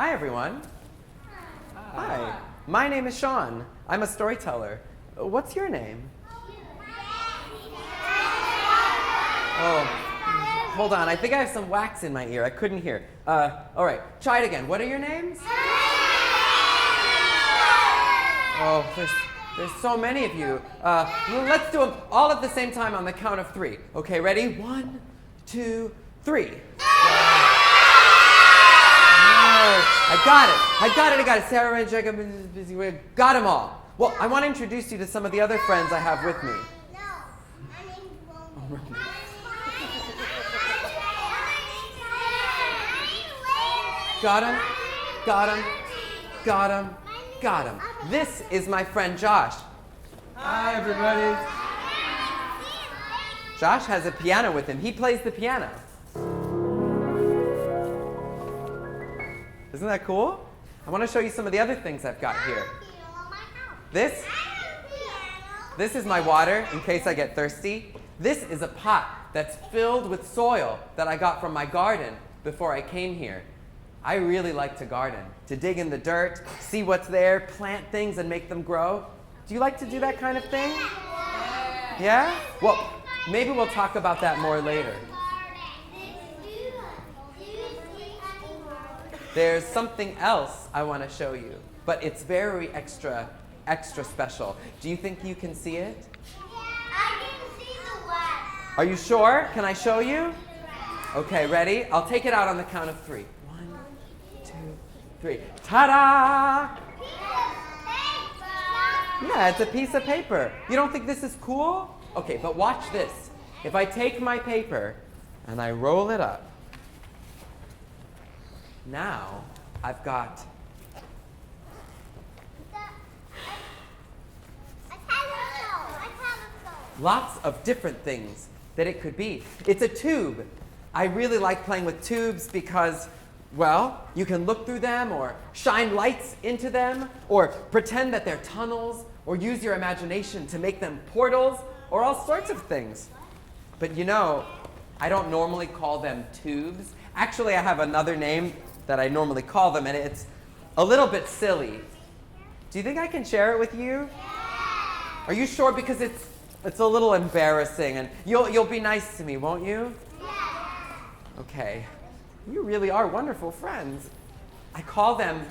Hi, everyone. Hi. My name is Shawn. I'm a storyteller. What's your name? Oh, hold on. I think I have some wax in my ear. I couldn't hear. All right. Try it again. What are your names? Oh, there's so many of you. Let's do them all at the same time on the count of 3. Okay, ready? 1, 2, 3. I got it. Sarah, Jacob, got them all. Well, I want to introduce you to some of the other friends I have with me. No, my name's Wanda. Got him. This is my friend Josh. Hi, everybody. Josh has a piano with him. He plays the piano. Isn't that cool? I want to show you some of the other things I've got here. This is my water in case I get thirsty. This is a pot that's filled with soil that I got from my garden before I came here. I really like to garden, to dig in the dirt, see what's there, plant things and make them grow. Do you like to do that kind of thing? Yeah? Well, maybe we'll talk about that more later. There's something else I want to show you, but it's very extra special. Do you think you can see it? I can see the wax. Are you sure? Can I show you? Okay, ready? I'll take it out on the count of 3. 1, 2, 3. Ta-da! Yeah, it's a piece of paper. You don't think this is cool? Okay, but watch this. If I take my paper and I roll it up, now I've got lots of different things that it could be. It's a tube. I really like playing with tubes because, well, you can look through them or shine lights into them or pretend that they're tunnels or use your imagination to make them portals or all sorts of things. But you know, I don't normally call them tubes. Actually, I have another name that I normally call them, and it's a little bit silly. Do you think I can share it with you? Yeah. Are you sure? Because it's a little embarrassing, and you'll be nice to me, won't you? Yeah. Okay. You really are wonderful friends. I call them...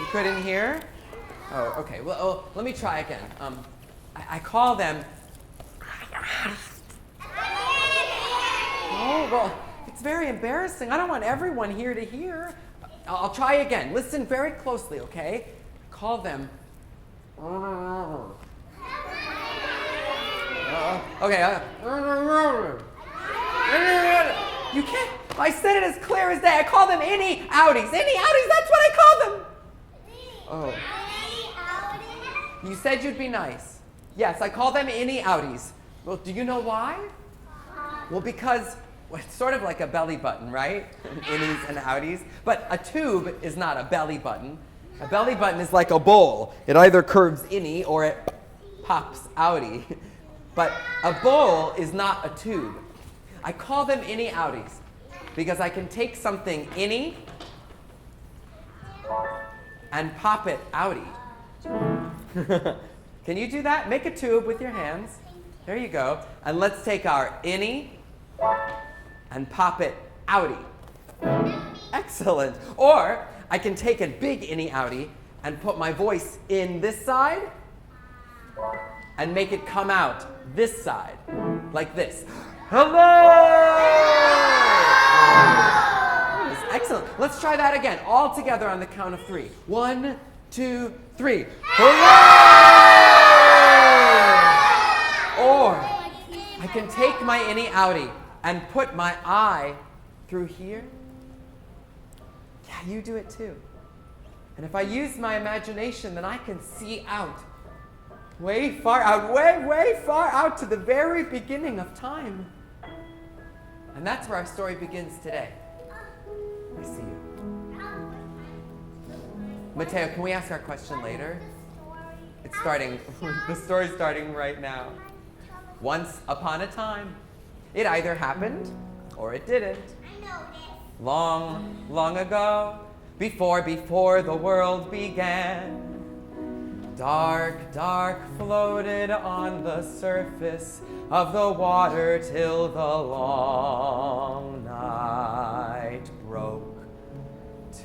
You couldn't hear? Oh, okay. Well, let me try again. I call them... Oh, well, it's very embarrassing. I don't want everyone here to hear. I'll try again. Listen very closely, okay? Call them... Okay. You can't... I said it as clear as day. I call them Innie, Outies. Innie, Outies, that's what I call them. Oh. You said you'd be nice. Yes, I call them Innie, Outies. Well, do you know why? Well, because it's sort of like a belly button, right? Innies and outies. But a tube is not a belly button. A belly button is like a bowl. It either curves Innie or it pops outie. But a bowl is not a tube. I call them Innie outies because I can take something Innie and pop it outie. Can you do that? Make a tube with your hands. There you go. And let's take our Innie and pop it outie. Excellent. Or I can take a big Innie outie and put my voice in this side and make it come out this side, like this. Hello! Excellent. Let's try that again, all together on the count of 3. 1, 2, 3. Hello! Or I can take my Innie outie and put my eye through here. Yeah, you do it too. And if I use my imagination, then I can see out. Way far out, way far out to the very beginning of time. And that's where our story begins today. I see you. Mateo, can we ask our question later? It's starting, the story's starting right now. Once upon a time, It either happened or it didn't. I know this. Long, long ago, before the world began, dark, dark floated on the surface of the water till the long night broke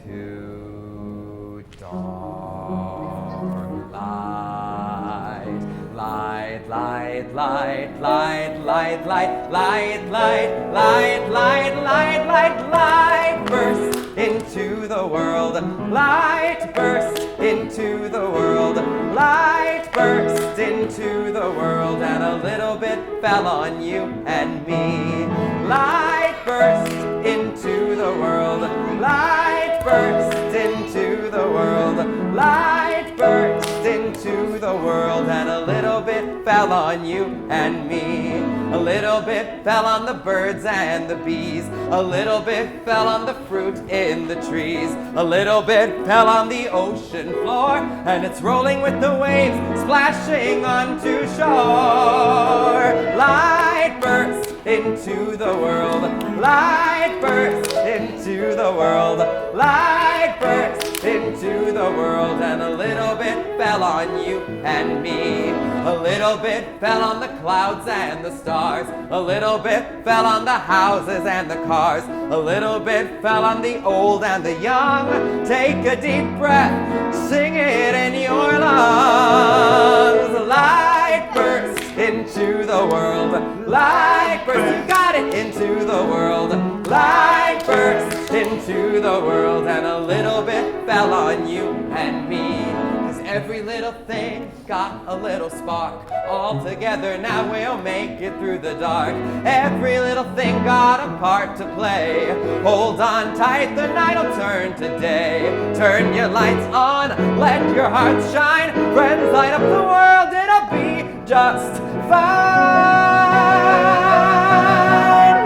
to dawn. Light, light, light, light, light, light, light, light, light, light, light, light, light burst into the world. Light burst into the world. Light burst into the world, and a little bit fell on you and me. Light burst into the world. Light burst into the world. Light burst into the world, and a little bit fell on you and me. A little bit fell on the birds and the bees. A little bit fell on the fruit in the trees. A little bit fell on the ocean floor, and it's rolling with the waves, splashing onto shore. Light burst into the world. Light burst into the world. Light burst into the world, and a little bit fell on you and me. A little bit fell on the clouds and the stars. A little bit fell on the houses and the cars. A little bit fell on the old and the young. Take a deep breath, sing it in your lungs. Light burst into the world. Light burst, you got it, into the world. Light burst into the world, and a little bit fell on you and me. 'Cause every little thing got a little spark. All together now we'll make it through the dark. Every little thing got a part to play. Hold on tight, the night'll turn to day. Turn your lights on, let your heart shine. Friends, light up the world, it'll be just fine.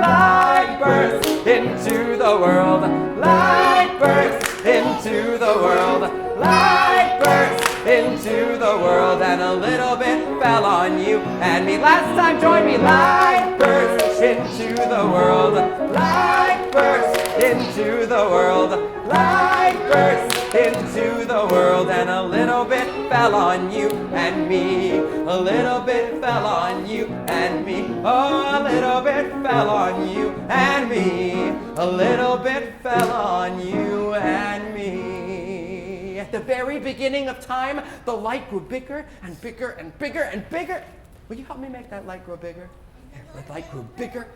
Light burst into the world. Light burst into the world. Light burst into the world, and a little bit fell on you and me. Last time, join me. Light burst into the world. Light burst into the world. Light burst into the world, and a little bit fell on you and me. A little bit fell on you and me. Oh, a little bit fell on you and me. A little bit fell on you and me. At the very beginning of time, the light grew bigger and bigger and bigger and bigger. Will you help me make that light grow bigger? Yeah, the light grew bigger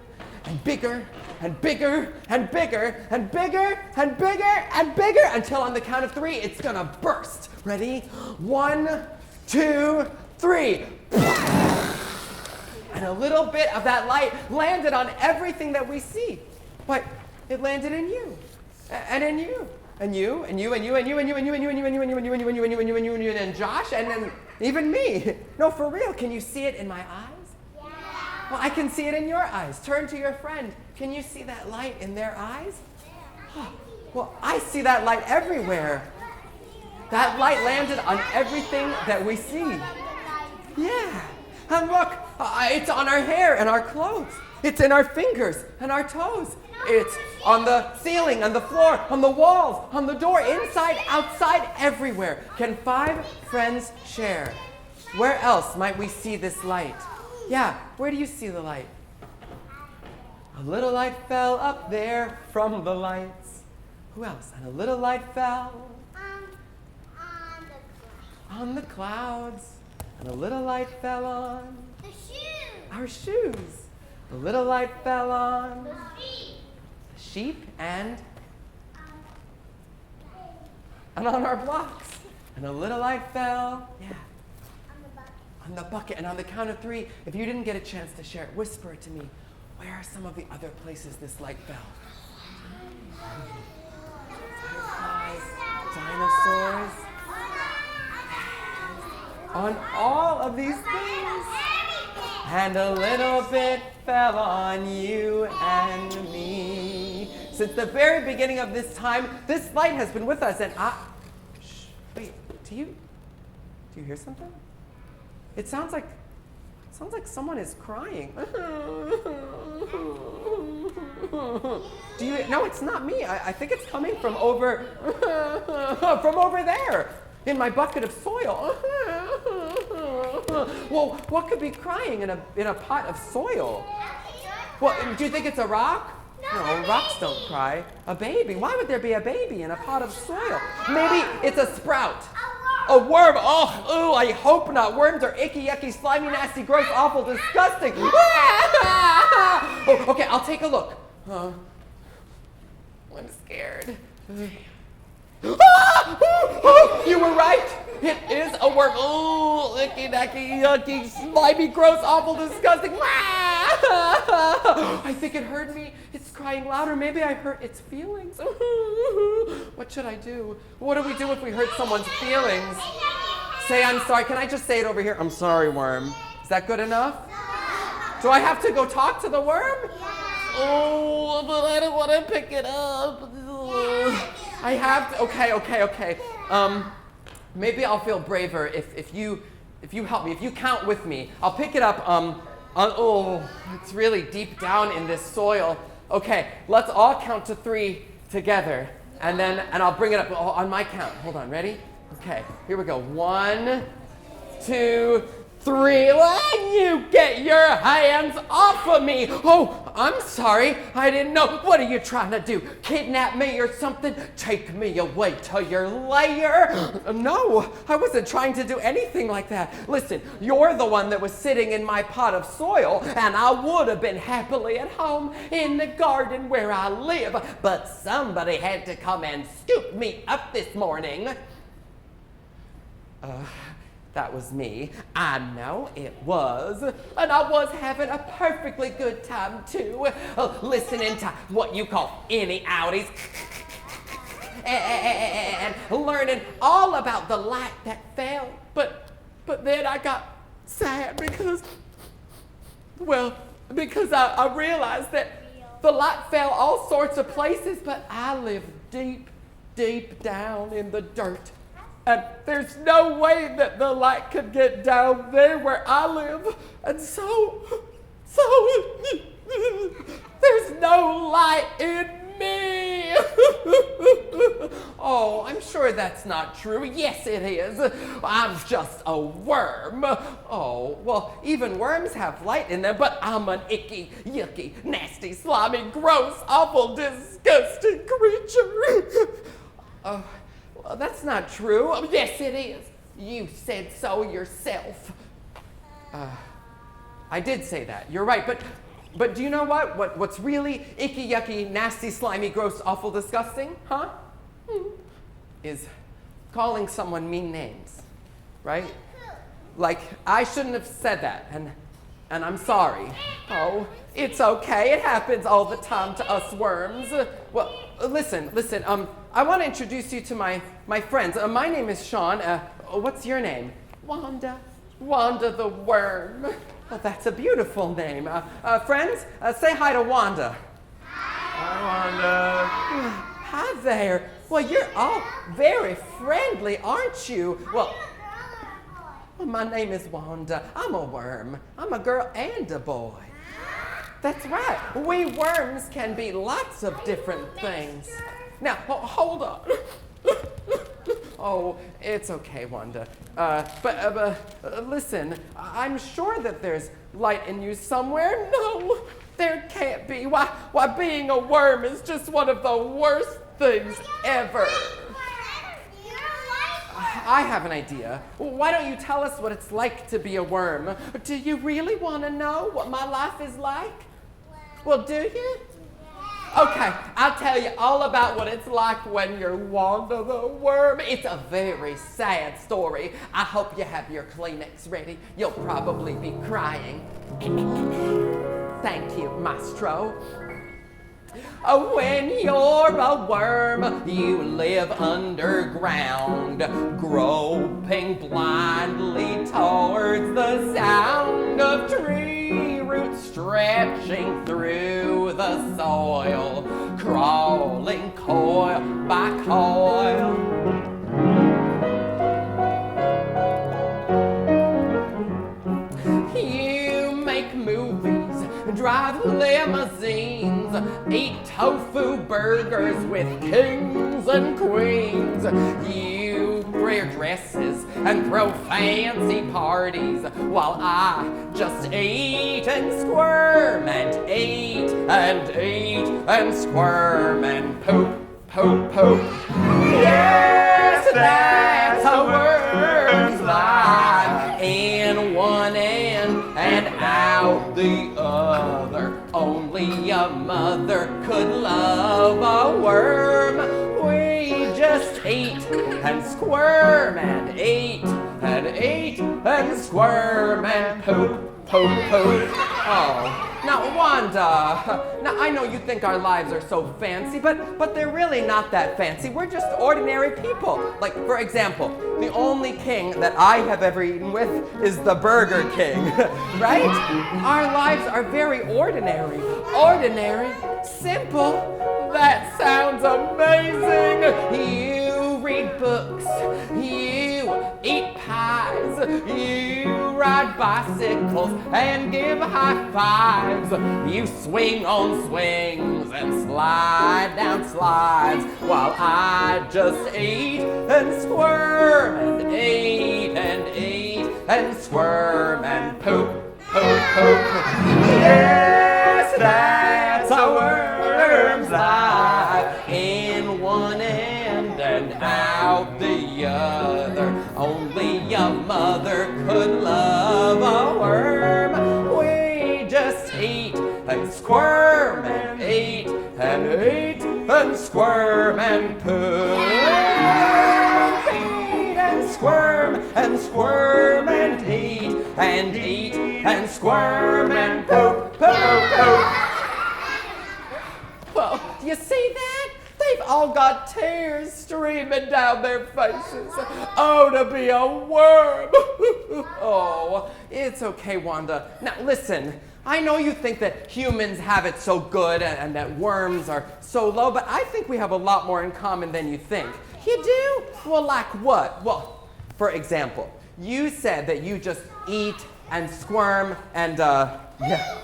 and bigger and bigger and bigger and bigger and bigger and bigger until on the count of 3, it's gonna burst. Ready? 1, 2, 3. And a little bit of that light landed on everything that we see. But it landed in you, and in you, and you, and you, and you, and you, and you, and you, and you, and you, and you, and you, and you, and you, and you, and you, and you, and you, and Josh, and then even me. No, for real, can you see it in my eyes? Yeah. Well, I can see it in your eyes. Turn to your friend. Can you see that light in their eyes? Well, I see that light everywhere. That light landed on everything that we see. Yeah. And look, it's on our hair and our clothes. It's in our fingers and our toes. It's on the ceiling, on the floor, on the walls, on the door, inside, outside, everywhere. Can 5 friends share? Where else might we see this light? Yeah, where do you see the light? A little light fell up there from the lights. Who else? And a little light fell on the clouds. And a little light fell on The shoes. our shoes. A little light fell on The sheep. the sheep and on our blocks. And a little light fell, yeah, On the bucket. on the bucket. And on the count of 3, if you didn't get a chance to share it, whisper it to me. Where are some of the other places this light fell? Butterflies, dinosaurs, on all of these things. And a little bit fell on you and me. Since the very beginning of this time, this light has been with us. And wait, do you hear something? It sounds like Sounds like someone is crying. No, it's not me. I think it's coming from over there in my bucket of soil. Well, what could be crying in a pot of soil? Well, do you think it's a rock? No, rocks don't cry. A baby. Why would there be a baby in a pot of soil? Maybe it's a sprout. A worm. Oh, I hope not. Worms are icky, yucky, slimy, nasty, gross, awful, disgusting. Oh, okay, I'll take a look. I'm scared. You were right. It is a worm. Oh, icky, yucky, yucky, slimy, gross, awful, disgusting. I think it heard me. It's crying louder. Maybe I hurt its feelings. What should I do? What do we do if we hurt someone's feelings? Say I'm sorry. Can I just say it over here? I'm sorry, worm. Is that good enough? Do I have to go talk to the worm? Oh, but I don't want to pick it up. I have to. Okay. Maybe I'll feel braver if you help me. If you count with me, I'll pick it up. It's really deep down in this soil. Okay, let's all count to 3 together, and I'll bring it up on my count. Hold on, ready? Okay, here we go. 1, 2, 3. You get your hands off of me. Oh, I'm sorry. I didn't know. What are you trying to do? Kidnap me or something? Take me away to your lair? No, I wasn't trying to do anything like that. Listen, you're the one that was sitting in my pot of soil, and I would have been happily at home in the garden where I live, but somebody had to come and scoop me up this morning. That was me. I know it was. And I was having a perfectly good time too, listening to what you call Innie outies and learning all about the light that fell. But then I got sad because I realized that the light fell all sorts of places, but I live deep, deep down in the dirt. And there's no way that the light could get down there where I live. And so there's no light in me. Oh, I'm sure that's not true. Yes, it is. I'm just a worm. Oh, well, even worms have light in them, but I'm an icky, yucky, nasty, slimy, gross, awful, disgusting creature. Oh. Well, that's not true. Oh, yes, it is. You said so yourself. I did say that. You're right. But do you know what's really icky, yucky, nasty, slimy, gross, awful, disgusting? Huh? Is calling someone mean names, right? Like, I shouldn't have said that, and I'm sorry. Oh, it's okay. It happens all the time to us worms. Well, listen. I want to introduce you to my friends. My name is Shawn. What's your name? Wanda the Worm. Well, that's a beautiful name. Friends, say hi to Wanda. Hi, Wanda. Hi there. Well, you're all very friendly, aren't you? Well, my name is Wanda. I'm a worm. I'm a girl and a boy. That's right. We worms can be lots of different things. Now, hold on. Oh, it's okay, Wanda. But listen, I'm sure that there's light in you somewhere. No, there can't be. Why, being a worm is just one of the worst things ever. I have an idea. Why don't you tell us what it's like to be a worm? Do you really want to know what my life is like? Well, do you? Okay, I'll tell you all about what it's like when you're Wanda the Worm. It's a very sad story. I hope you have your Kleenex ready. You'll probably be crying. Thank you, Maestro. When you're a worm, you live underground, groping blindly towards the sound of tree roots stretching through the soil, crawling coil by coil. You eat tofu burgers with kings and queens. You wear dresses and throw fancy parties while I just eat and squirm and eat and eat and squirm and poop, poop, poop. Yes, that's a worm's life. In one end and out the other. Only a mother could love a worm. We just eat and squirm and eat and eat and squirm and poop, poop, poop. Oh. Now, Wanda, now I know you think our lives are so fancy, but they're really not that fancy. We're just ordinary people. Like, for example, the only king that I have ever eaten with is the Burger King, right? Our lives are very ordinary. Ordinary, simple. That sounds amazing. You read books. You eat pies. You ride bicycles and give high fives. You swing on swings and slide down slides while I just eat and squirm and eat and eat and squirm and poop, poop, poop. Yes, that's a worm's life. In one end and out the other. Only a mother could love a worm. We just eat and squirm and eat and eat and squirm and poop. Eat and squirm and squirm and eat and eat and squirm and poop, poop, poop. Well, do you see that? They've all got tears streaming down their faces. Oh, to be a worm. Oh, it's okay, Wanda. Now, listen. I know you think that humans have it so good and that worms are so low, but I think we have a lot more in common than you think. You do? Well, like what? Well, for example, you said that you just eat and squirm and, yeah,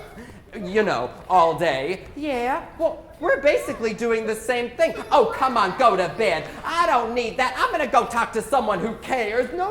you know, all day. Yeah, well, we're basically doing the same thing. Oh, come on, go to bed. I don't need that. I'm gonna go talk to someone who cares. No,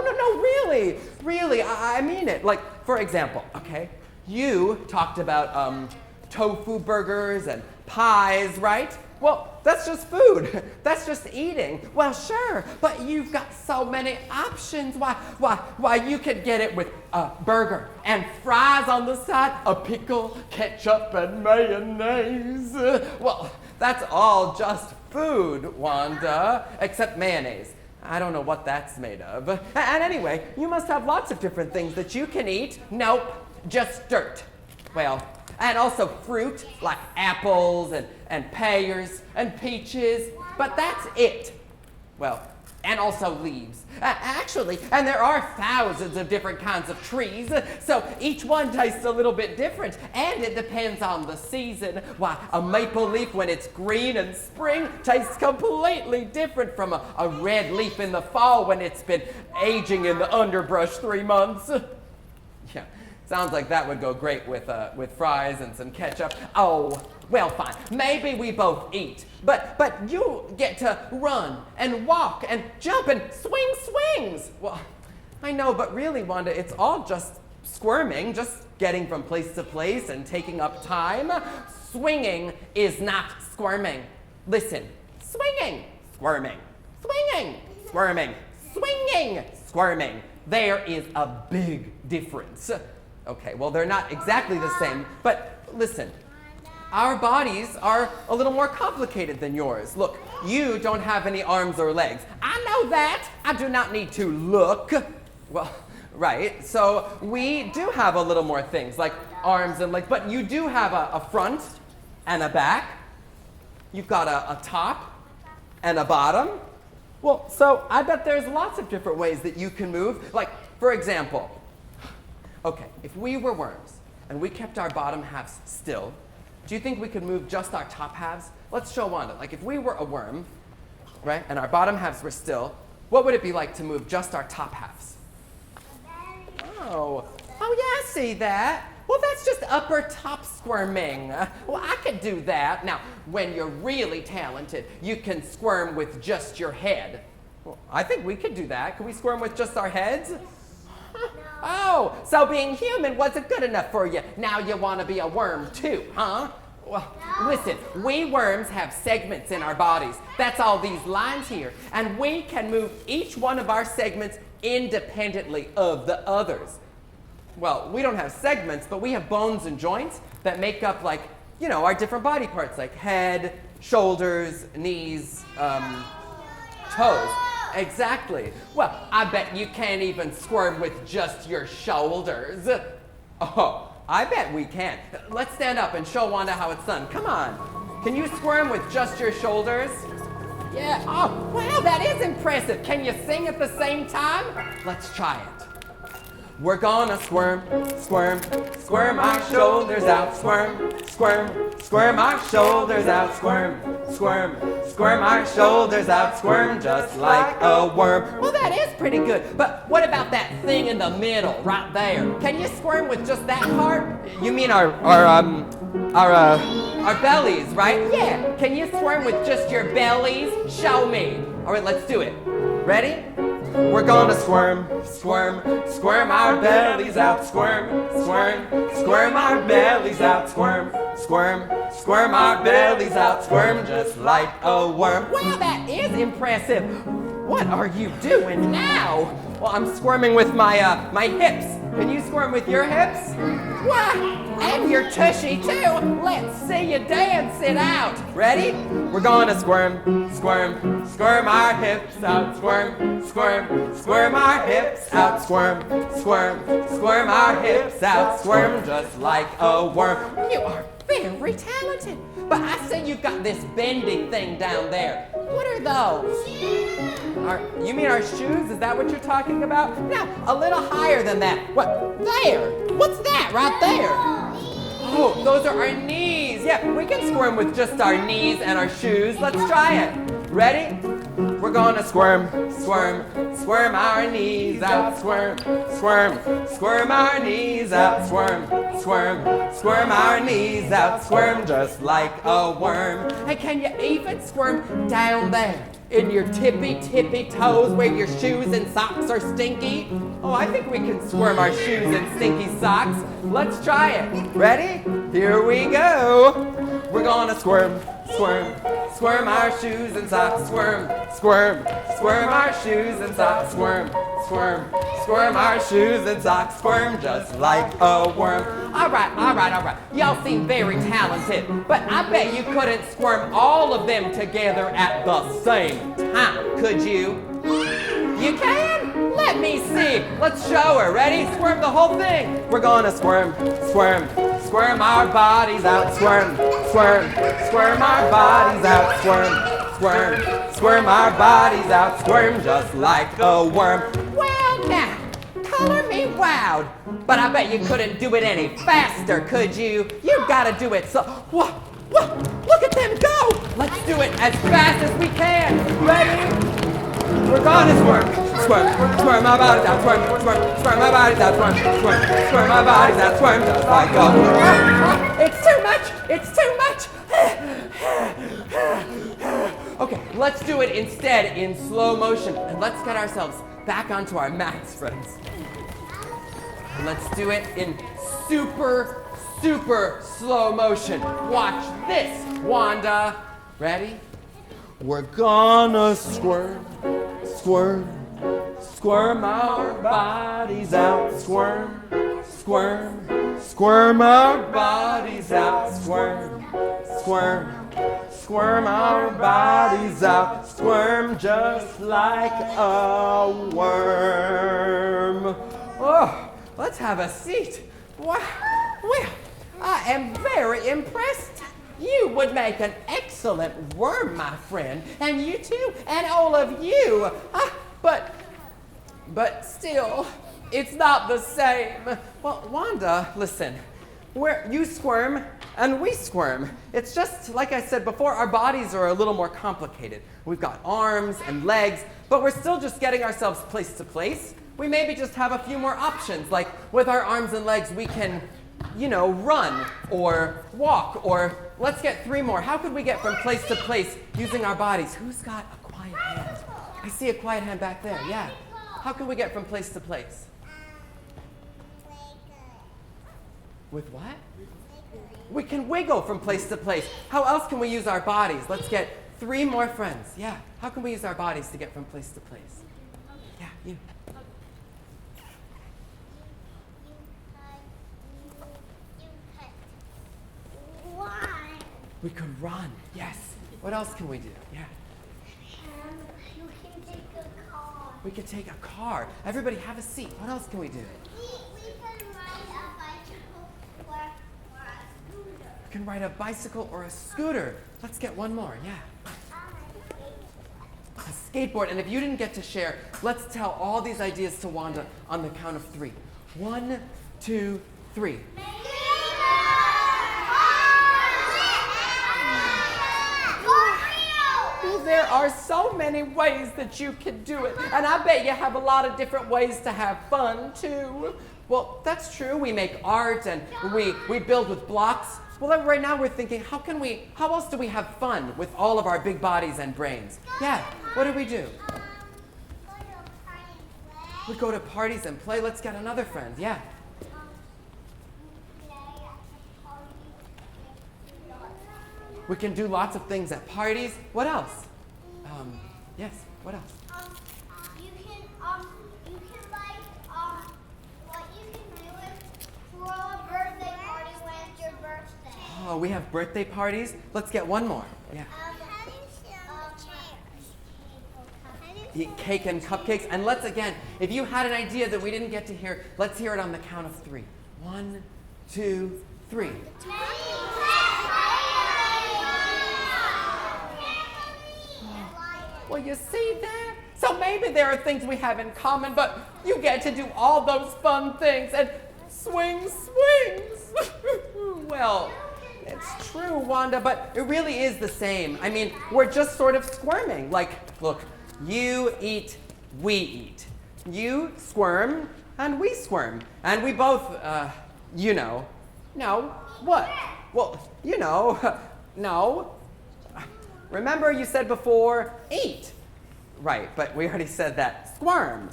really, I mean it. Like, for example, okay, you talked about tofu burgers and pies, right? Well, that's just food. That's just eating. Well, sure, but you've got so many options. Why, you could get it with a burger and fries on the side, a pickle, ketchup, and mayonnaise. Well, that's all just food, Wanda, except mayonnaise. I don't know what that's made of. And anyway, you must have lots of different things that you can eat. Nope, just dirt. Well, and also fruit, like apples and pears and peaches, but that's it. Well, and also leaves. Actually, and there are thousands of different kinds of trees, so each one tastes a little bit different, and it depends on the season. Why, a maple leaf when it's green in spring tastes completely different from a red leaf in the fall when it's been aging in the underbrush 3 months. Yeah. Sounds like that would go great with fries and some ketchup. Oh, well, fine. Maybe we both eat. But you get to run and walk and jump and swing swings. Well, I know, but really, Wanda, it's all just squirming, just getting from place to place and taking up time. Swinging is not squirming. Listen, swinging, squirming, swinging, squirming, swinging, squirming. There is a big difference. Okay, well, they're not exactly the same, but listen, our bodies are a little more complicated than yours. Look, you don't have any arms or legs. I know that. I do not need to look. Well, right, so we do have a little more things, like arms and legs, but you do have a front and a back. You've got a top and a bottom. Well, so I bet there's lots of different ways that you can move. Like, for example, okay, if we were worms and we kept our bottom halves still, do you think we could move just our top halves? Let's show Wanda. Like if we were a worm, right, and our bottom halves were still, what would it be like to move just our top halves? Oh, yeah, I see that. Well, that's just upper top squirming. Well, I could do that. Now, when you're really talented, you can squirm with just your head. Well, I think we could do that. Can we squirm with just our heads? Oh, so being human wasn't good enough for you. Now you want to be a worm too, huh? Well, listen, we worms have segments in our bodies. That's all these lines here. And we can move each one of our segments independently of the others. Well, we don't have segments, but we have bones and joints that make up, like, you know, our different body parts, like head, shoulders, knees, toes. Exactly. Well, I bet you can't even squirm with just your shoulders. Oh, I bet we can. Let's stand up and show Wanda how it's done. Come on. Can you squirm with just your shoulders? Yeah. Oh, wow, that is impressive. Can you sing at the same time? Let's try it. We're gonna squirm, squirm, squirm our shoulders out, squirm, squirm, squirm our shoulders out, squirm, squirm, squirm our shoulders out, squirm just like a worm. Well, that is pretty good, but what about that thing in the middle, right there? Can you squirm with just that part? You mean our bellies, right? Yeah, can you squirm with just your bellies? Show me. All right, let's do it. Ready? We're gonna squirm, squirm, squirm our bellies out, squirm, squirm, squirm our bellies out, squirm, squirm, squirm our bellies out, squirm just like a worm. Wow, that is impressive. What are you doing now? Well, I'm squirming with my my hips. Can you squirm with your hips? What? And your tushy too. Let's see you dance it out. Ready? We're gonna squirm, squirm, squirm our hips out, squirm, squirm, squirm our hips out, squirm, squirm, squirm our hips out, squirm just like a worm. You are very talented. But I see you've got this bending thing down there. What are those? You mean our shoes? Is that what you're talking about? No, a little higher than that. What? There. What's that right there? Oh, those are our knees. Yeah, we can squirm with just our knees and our shoes. Let's try it. Ready? We're gonna squirm, squirm, squirm our knees out, squirm, squirm, squirm our knees out, squirm, squirm, squirm our knees out, squirm just like a worm. And can you even squirm down there in your tippy toes where your shoes and socks are stinky? Oh, I think we can squirm our shoes and stinky socks. Let's try it. Ready? Here we go. We're gonna squirm, squirm, squirm our shoes and socks, squirm, squirm, squirm our shoes and socks, squirm, squirm, squirm our shoes and socks, squirm just like a worm. All right. Y'all seem very talented, but I bet you couldn't squirm all of them together at the same time, could you? You can? Let me see. Let's show her. Ready? Squirm the whole thing. We're gonna squirm, squirm, squirm our bodies out, squirm, squirm, squirm our bodies out, squirm, squirm, squirm our bodies out, squirm just like a worm. Well, now, color me wowed, but I bet you couldn't do it any faster, could you? You've got to do it so. Whoa, look at them go. Let's do it as fast as we can. Ready? We're gonna squirm, squirm, squirm my bodies out, squirm, squirm, squirm my bodies out, squirm, squirm, squirm my bodies out, squirm just like a worm. It's too much. It's too much. Okay, let's do it instead in slow motion, and let's get ourselves back onto our mats, friends. Let's do it in super slow motion. Watch this, Wanda. Ready? We're gonna squirm, squirm, squirm our bodies out, squirm, squirm, squirm our bodies out, squirm, squirm, squirm our bodies out, squirm just like a worm. Oh, let's have a seat. Wow, well, I am very impressed. You would make an excellent worm, my friend, and you too, and all of you. But still, it's not the same. Well, Wanda, listen, you squirm and we squirm. It's just, like I said before, our bodies are a little more complicated. We've got arms and legs, but we're still just getting ourselves place to place. We maybe just have a few more options, like with our arms and legs, we can run or walk, or let's get 3 more. How could we get from place to place using our bodies? Who's got a quiet hand? I see a quiet hand back there. Yeah. How can we get from place to place? With what? We can wiggle from place to place. How else can we use our bodies? Let's get 3 more friends. Yeah. How can we use our bodies to get from place to place? Yeah, you. We could run. Yes. What else can we do? Yeah. You can take a car. We could take a car. Everybody have a seat. What else can we do? We can ride a bicycle or a scooter. We can ride a bicycle or a scooter. Let's get 1 more. Yeah. A skateboard. And if you didn't get to share, let's tell all these ideas to Wanda on the count of 3. 1, 2, 3. Well, there are so many ways that you can do it. And I bet you have a lot of different ways to have fun, too. Well, that's true. We make art and we build with blocks. Well, right now we're thinking, how else do we have fun with all of our big bodies and brains? Yeah, what do? We go to parties and play. Let's get another friend. Yeah. We can do lots of things at parties. What else? Yes, what else? You can what you can do is throw a birthday party when it's your birthday. Oh, we have birthday parties. Let's get 1 more. Yeah. Eat cake and cupcakes. And let's again, if you had an idea that we didn't get to hear, let's hear it on the count of 3. 1, 2, 3. Well, you see that? So maybe there are things we have in common, but you get to do all those fun things and swings. Well, it's true, Wanda, but it really is the same. I mean, we're just sort of squirming. Like, look, you eat, we eat. You squirm, and we squirm. And we both, No, what? Well, no. Remember you said before, eat. Right, but we already said that. Squirm.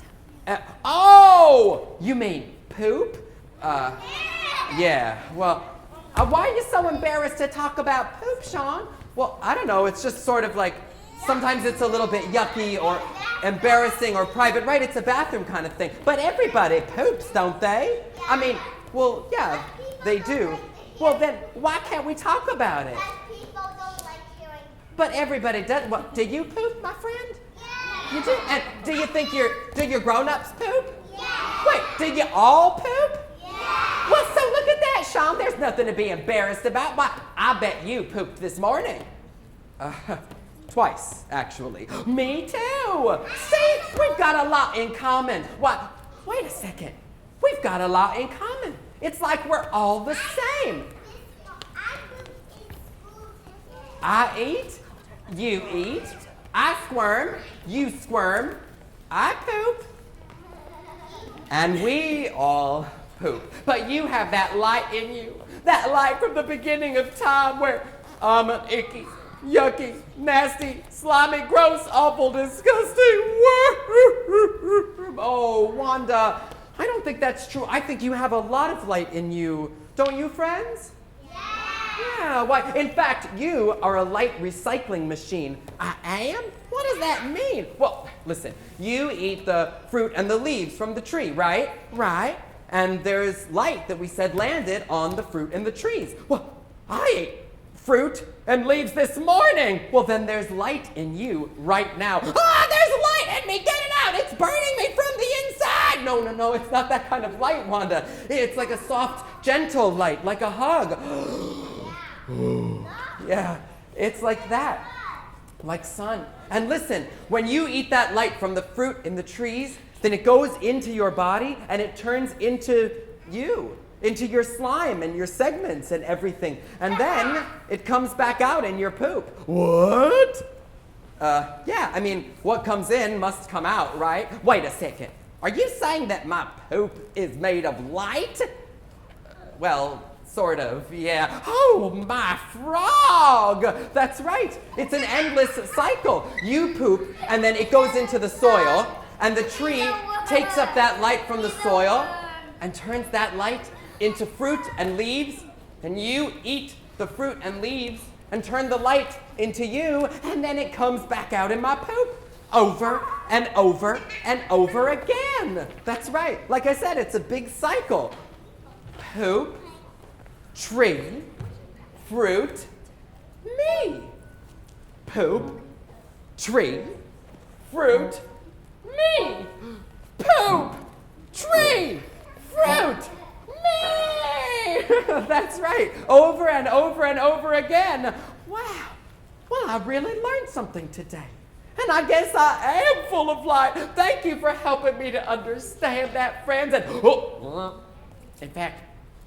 Oh, you mean poop? Yeah, well, why are you so embarrassed to talk about poop, Shawn? Well, I don't know, it's just sort of like, sometimes it's a little bit yucky or embarrassing or private, right? It's a bathroom kind of thing. But everybody poops, don't they? I mean, well, yeah, they do. Well, then why can't we talk about it? But everybody does. Well, do you poop, my friend? Yeah. You do? And do you think do your grown-ups poop? Yeah. Wait, do you all poop? Yeah. Well, so look at that, Shawn. There's nothing to be embarrassed about. Why, I bet you pooped this morning. Twice, actually. Me too. See, we've got a lot in common. What? Wait a second. We've got a lot in common. It's like we're all the same. I eat. You eat, I squirm, you squirm, I poop, and we all poop. But you have that light in you, that light from the beginning of time where I'm an icky, yucky, nasty, slimy, gross, awful, disgusting. Oh, Wanda, I don't think that's true. I think you have a lot of light in you. Don't you, friends? Yeah, why? In fact, you are a light recycling machine. I am? What does that mean? Well, listen, you eat the fruit and the leaves from the tree, right? Right. And there's light that we said landed on the fruit and the trees. Well, I ate fruit and leaves this morning. Well, then there's light in you right now. There's light in me. Get it out. It's burning me from the inside. No, it's not that kind of light, Wanda. It's like a soft, gentle light, like a hug. Yeah, it's like that, like sun. And listen, when you eat that light from the fruit in the trees, then it goes into your body and it turns into you, into your slime and your segments and everything. And then it comes back out in your poop. What? Yeah, I mean, what comes in must come out, right? Wait a second. Are you saying that my poop is made of light? well, sort of, yeah. Oh, my frog! That's right. It's an endless cycle. You poop, and then it goes into the soil, and the tree takes up that light from the soil and turns that light into fruit and leaves, and you eat the fruit and leaves and turn the light into you, and then it comes back out in my poop. Over and over and over again. That's right. Like I said, it's a big cycle. Poop, tree, fruit, me. Poop, tree, fruit, me. Poop, tree, fruit, me. That's right. Over and over and over again. Wow. Well, I really learned something today. And I guess I am full of light. Thank you for helping me to understand that, friends. And in fact,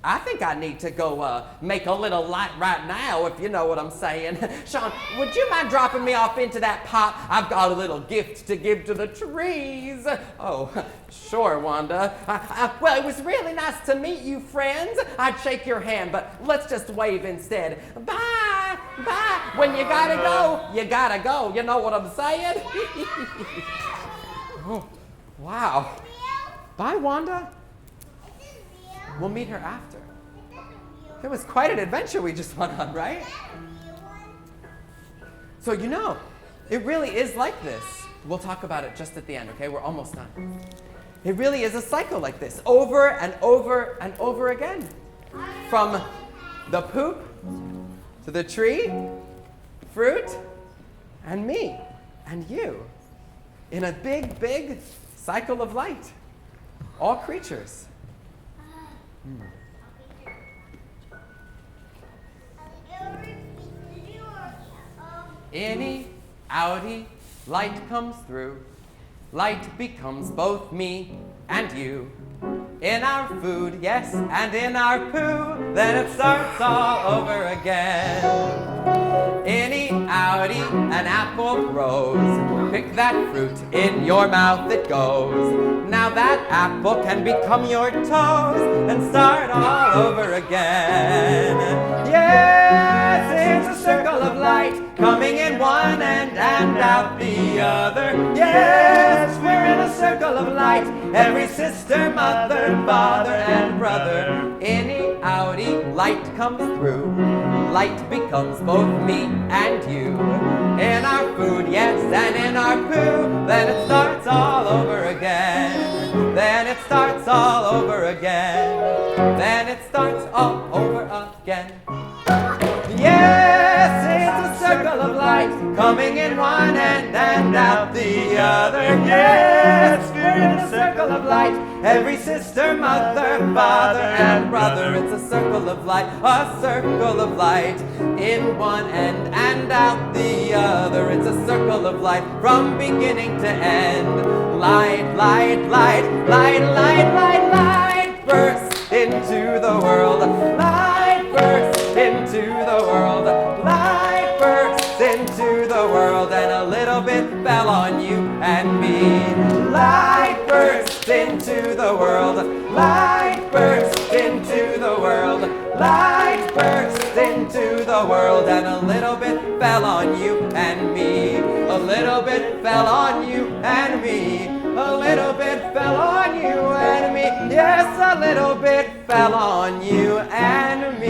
I think I need to go make a little light right now, if you know what I'm saying. Shawn, would you mind dropping me off into that pot? I've got a little gift to give to the trees. Oh, sure, Wanda. Well, it was really nice to meet you, friends. I'd shake your hand, but let's just wave instead. Bye, bye. When you gotta go, you gotta go. You know what I'm saying? Oh, wow. Bye, Wanda. We'll meet her after. It was quite an adventure we just went on, right? So you know, it really is like this. We'll talk about it just at the end, okay? We're almost done. It really is a cycle like this, over and over and over again. From the poop to the tree, fruit, and me, and you. In a big, big cycle of light. All creatures. Innie, outie, light comes through. Light becomes both me and you. In our food, yes, and in our poo, then it starts all over again. Innie, outie, an apple grows. Pick that fruit, in your mouth it goes. Now that apple can become your toes and start all over again. Yes, it's a circle of light, coming in one end and out the other. Yes, we're in a circle of light, every sister, mother, father, and brother. Innie, outie, light comes through. Light becomes both me and you. In our food, yes, and in our poo, then it starts all over again. Then it starts all over again. Then it starts all over again. Yes, it's a circle of light, coming in one end and out the other. Yes, we're in a circle of light, every sister, mother, father, and brother. It's a circle of light, a circle of light, in one end and out the other. It's a circle of light, from beginning to end. Light, light, light, light, light, light, light, bursts into the world. Light bursts into the world. Light bursts into the world, and a little bit fell on you and me. Light bursts into the world. Light bursts into the world. Light bursts into the world, and a little bit fell on you and me. A little bit fell on you and me. A little bit fell on you and me. Yes, a little bit fell on you and me.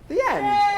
The end.